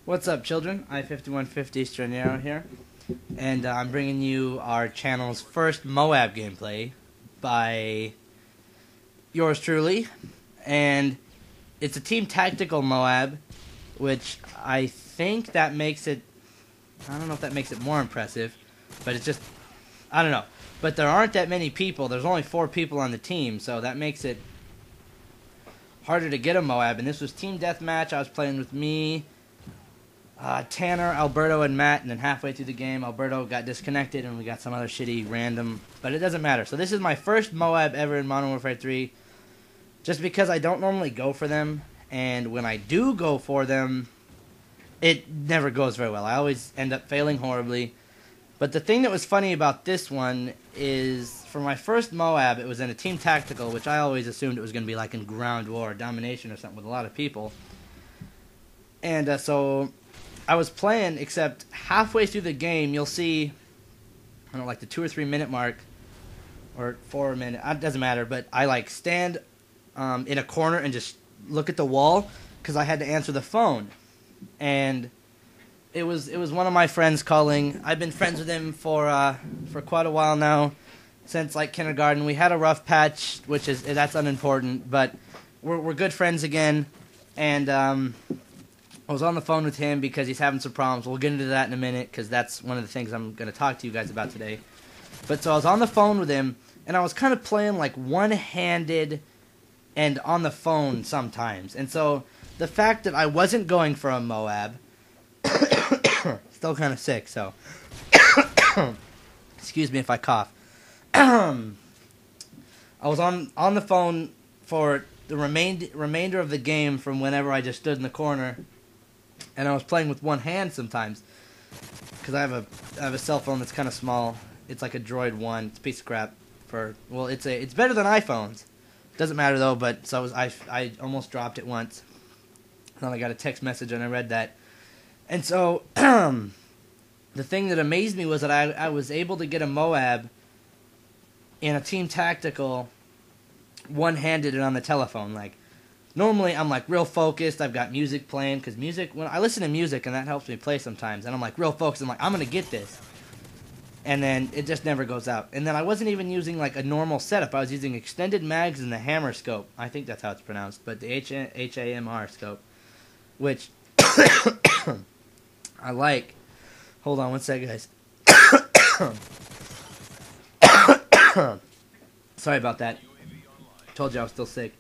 What's up, children? I-5150 Stranero here, and I'm bringing you our channel's first Moab gameplay by yours truly, and it's a team tactical Moab, which I think that makes it, I don't know if that makes it more impressive, but it's just, I don't know. But there aren't that many people. There's only 4 people on the team, so that makes it harder to get a Moab, and this was team deathmatch. I was playing with me, Tanner, Alberto, and Matt, and then halfway through the game, Alberto got disconnected, and we got some other shitty random, but it doesn't matter. So this is my first Moab ever in Modern Warfare 3, just because I don't normally go for them, and when I do go for them, it never goes very well. I always end up failing horribly. But the thing that was funny about this one is, for my first Moab, it was in a team tactical, which I always assumed it was going to be like in ground war or domination or something with a lot of people. And so I was playing, except halfway through the game, you'll see, I don't know, like the 2 or 3 minute mark, or 4 minute, it doesn't matter, but I like stand in a corner and just look at the wall, because I had to answer the phone. And it was one of my friends calling. I've been friends with him for quite a while now, since like kindergarten. We had a rough patch, that's unimportant, but we're good friends again. And I was on the phone with him because he's having some problems. We'll get into that in a minute, because that's one of the things I'm going to talk to you guys about today. But so I was on the phone with him, and I was kind of playing like one-handed and on the phone sometimes. And so the fact that I wasn't going for a Moab, still kind of sick, so excuse me if I cough. I was on the phone for the remainder of the game from whenever I just stood in the corner, and I was playing with one hand sometimes, because I have a cell phone that's kind of small. It's like a Droid 1. It's a piece of crap. It's better than iPhones. Doesn't matter though. But so I almost dropped it once. Then I got a text message and I read that. And so, the thing that amazed me was that I was able to get a Moab in a team tactical one-handed and on the telephone. Like, normally I'm like real focused, I've got music playing, because when I listen to music and that helps me play sometimes, and I'm like real focused, I'm like, I'm going to get this. And then it just never goes out. And then I wasn't even using like a normal setup, I was using extended mags and the hammer scope. I think that's how it's pronounced, but the HAMR scope, which I like. Hold on one second, guys. Sorry about that. Told you I was still sick.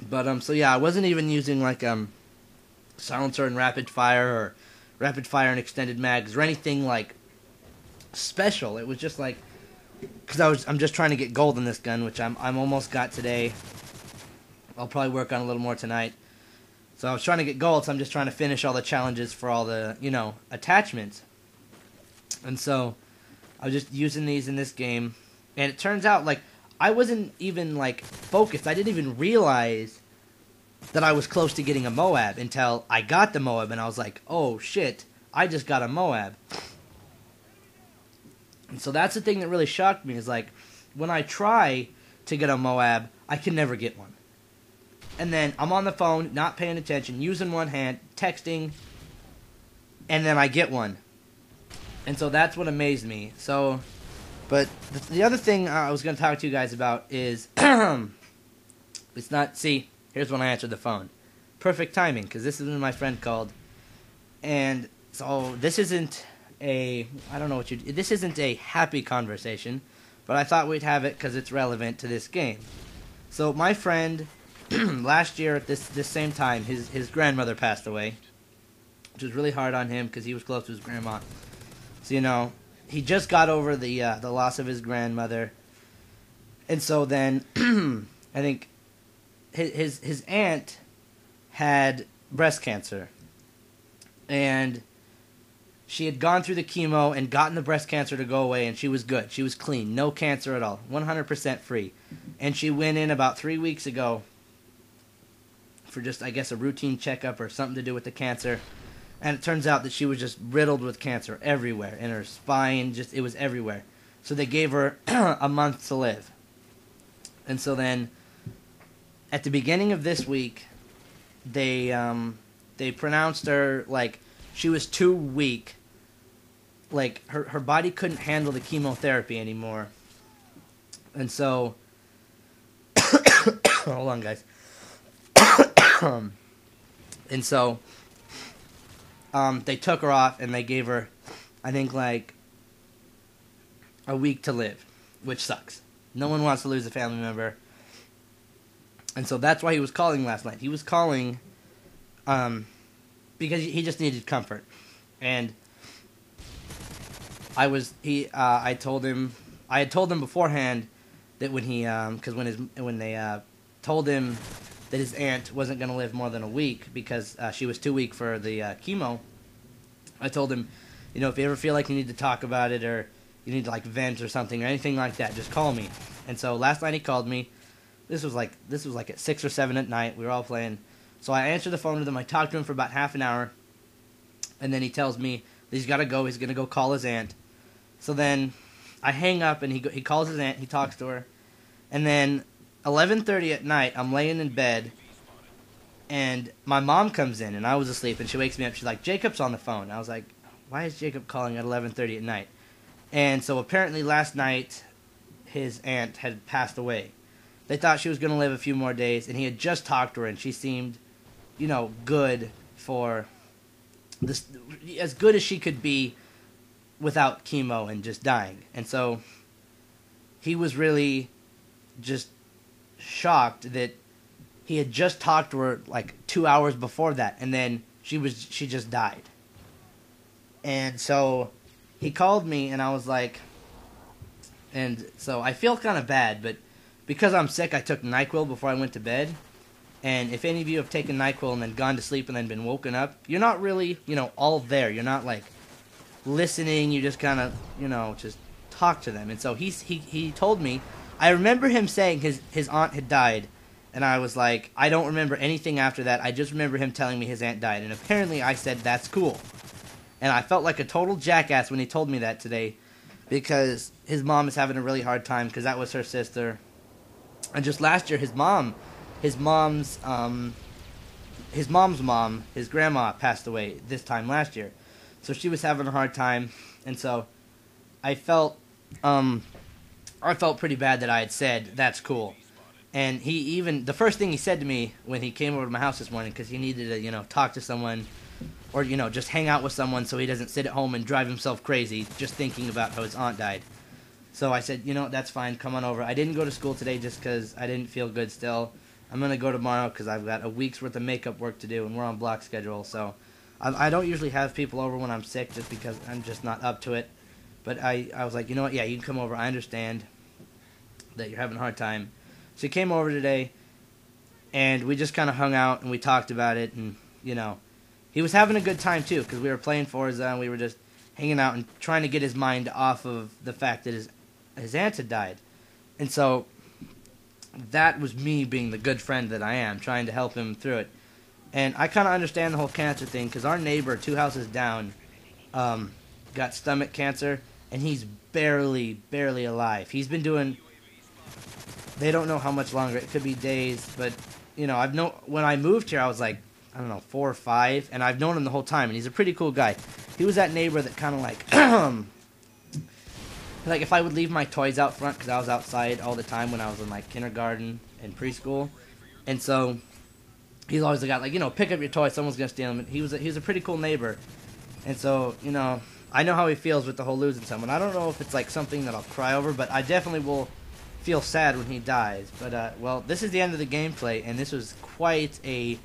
But so yeah, I wasn't even using like silencer and rapid fire and extended mags or anything like special. It was just like, because I'm just trying to get gold in this gun, which I'm almost got today. I'll probably work on a little more tonight. So I was trying to get gold, so I'm just trying to finish all the challenges for all the, attachments. And so I was just using these in this game. And it turns out, like, I wasn't even, like, focused. I didn't even realize that I was close to getting a Moab until I got the Moab. And I was like, oh, shit, I just got a Moab. And so that's the thing that really shocked me, is, like, when I try to get a Moab, I can never get one. And then I'm on the phone, not paying attention, using one hand, texting, and then I get one. And so that's what amazed me. So, but the other thing I was going to talk to you guys about is, it's not, see, here's when I answered the phone. Perfect timing, because this is when my friend called. And so this isn't this isn't a happy conversation, but I thought we'd have it because it's relevant to this game. So my friend, last year at this same time, his grandmother passed away, which was really hard on him because he was close to his grandma. So he just got over the loss of his grandmother, and so then I think his aunt had breast cancer, and she had gone through the chemo and gotten the breast cancer to go away, and she was good. She was clean, no cancer at all, 100% free, and she went in about 3 weeks ago for just, I guess, a routine checkup or something to do with the cancer. And it turns out that she was just riddled with cancer everywhere. In her spine, it was everywhere. So they gave her a month to live. And so then, at the beginning of this week, they they pronounced her like she was too weak. Like her body couldn't handle the chemotherapy anymore. And so hold on, guys. And so they took her off and they gave her, I think, like a week to live, which sucks. No one wants to lose a family member. And so that's why he was calling last night. He was calling because he just needed comfort. And I had told him beforehand that when he because when they told him that his aunt wasn't going to live more than a week because she was too weak for the chemo, I told him, you know, if you ever feel like you need to talk about it or you need to like vent or something or anything like that, just call me. And so last night he called me. This was like at 6 or 7 at night. We were all playing. So I answered the phone with him. I talked to him for about half an hour, and then he tells me that he's got to go. He's going to go call his aunt. So then I hang up, and he calls his aunt. He talks to her, and then 11:30 at night, I'm laying in bed, and my mom comes in, and I was asleep, and she wakes me up. She's like, "Jacob's on the phone." I was like, "Why is Jacob calling at 11:30 at night?" And so apparently last night, his aunt had passed away. They thought she was going to live a few more days, and he had just talked to her, and she seemed, you know, good for this, as good as she could be without chemo and just dying. And so he was really just shocked that he had just talked to her like 2 hours before that, and then she just died. And so he called me, and I was like, and so I feel kind of bad, but because I'm sick, I took NyQuil before I went to bed. And if any of you have taken NyQuil and then gone to sleep and then been woken up, you're not really, you know, all there. You're not like listening. You just kind of, you know, just talk to them. And so he told me, I remember him saying his aunt had died, and I was like, I don't remember anything after that. I just remember him telling me his aunt died. And apparently I said, that's cool. And I felt like a total jackass when he told me that today, because his mom is having a really hard time because that was her sister. And just last year, his mom's mom, his grandma passed away this time last year. So she was having a hard time, and so I felt pretty bad that I had said, that's cool. And the first thing he said to me when he came over to my house this morning, because he needed to, you know, talk to someone, or, you know, just hang out with someone so he doesn't sit at home and drive himself crazy just thinking about how his aunt died. So I said, you know, that's fine, come on over. I didn't go to school today just because I didn't feel good still. I'm going to go tomorrow because I've got a week's worth of makeup work to do, and we're on block schedule. So I don't usually have people over when I'm sick just because I'm just not up to it. But I was like, you know what, yeah, you can come over. I understand that you're having a hard time. So he came over today, and we just kind of hung out, and we talked about it. And, you know, he was having a good time, too, because we were playing Forza, and we were just hanging out and trying to get his mind off of the fact that his aunt had died. And so that was me being the good friend that I am, trying to help him through it. And I kind of understand the whole cancer thing, because our neighbor 2 houses down got stomach cancer, and he's barely alive. He's been doing, they don't know how much longer, it could be days, but, you know, when I moved here, I was like, I don't know, 4 or 5, and I've known him the whole time, and he's a pretty cool guy. He was that neighbor that kind of like, like if I would leave my toys out front, because I was outside all the time when I was in like kindergarten and preschool, and so he's always the guy like, you know, pick up your toys, someone's gonna steal them. And he was a pretty cool neighbor, and so, you know, I know how he feels with the whole losing someone. I don't know if it's like something that I'll cry over, but I definitely will feel sad when he dies. But well, this is the end of the gameplay, and this was quite a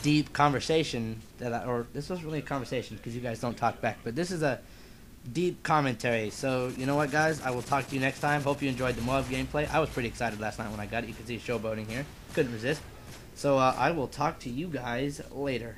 deep conversation or this was really a conversation because you guys don't talk back, but this is a deep commentary. So, you know what, guys? I will talk to you next time. Hope you enjoyed the Moab gameplay. I was pretty excited last night when I got it. You can see showboating here. Couldn't resist. So, I will talk to you guys later.